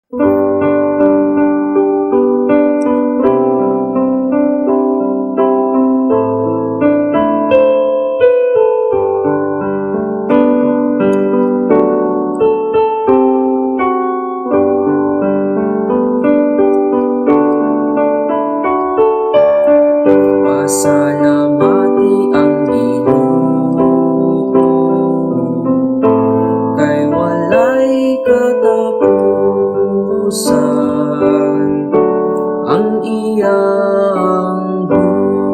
Pasalamati ang Ginoo, kay walay katapusan ang iyang buwan.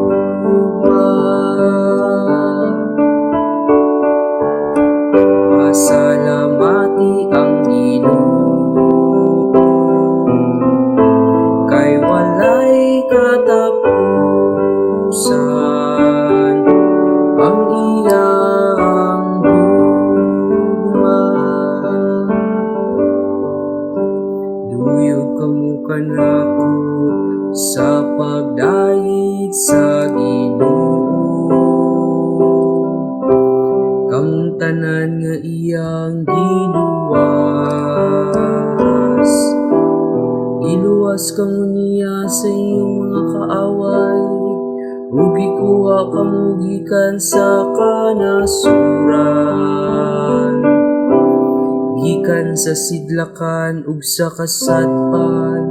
Pasalamati ang Ginoo, kay walay katapusan ang iyang buwan. Duyog kamo kanako sa pagdayeg sa Ginoo, kamong tanan nga iyang giluwas. Iluwas kamo niya sa iyong mga kaaway, ug gikuha kamo gikan sa kanasuran, gikan sa sidlakan ug sa kasadpan,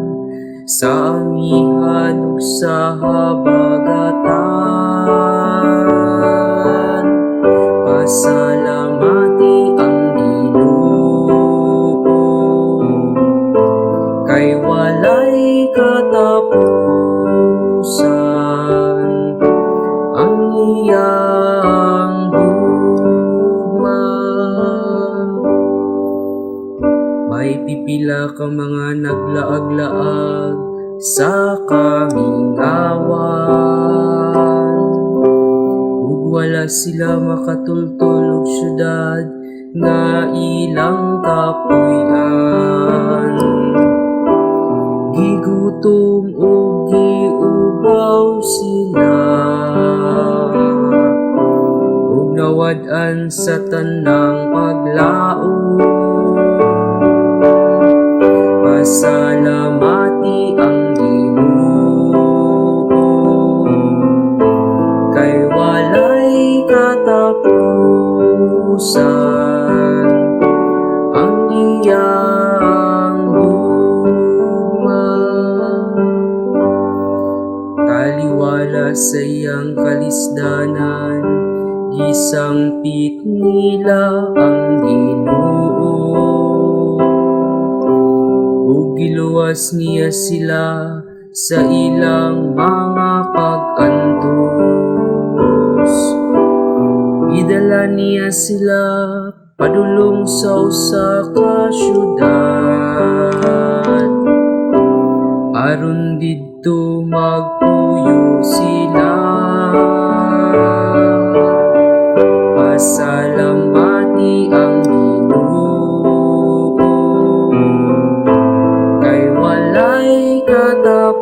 sa amihan ug sa habagatan. Pasalamati ang Ginoo, kay walay katapusan ang iyang gugma. May pipila ka mga naglaag-laag sa kamingawan, ug wala sila makatultol og syudad nga ilang kapuy-an. Gigutom ug giubaw sila, ug nawad-an sa tanang paglaom. Pasalamati ang Ginoo, kay walay katapusan ang iyang gugma. Taliwala sa iyang kalisdanan, gisangpit nila ang Ginoo, ug giluwas niya sila sa ilang mga pag-antos. Idala niya sila padulong sa usa ka syudad, aron didto magpuyo sila. Pasalamati ang Ginoo, kay walay katapusan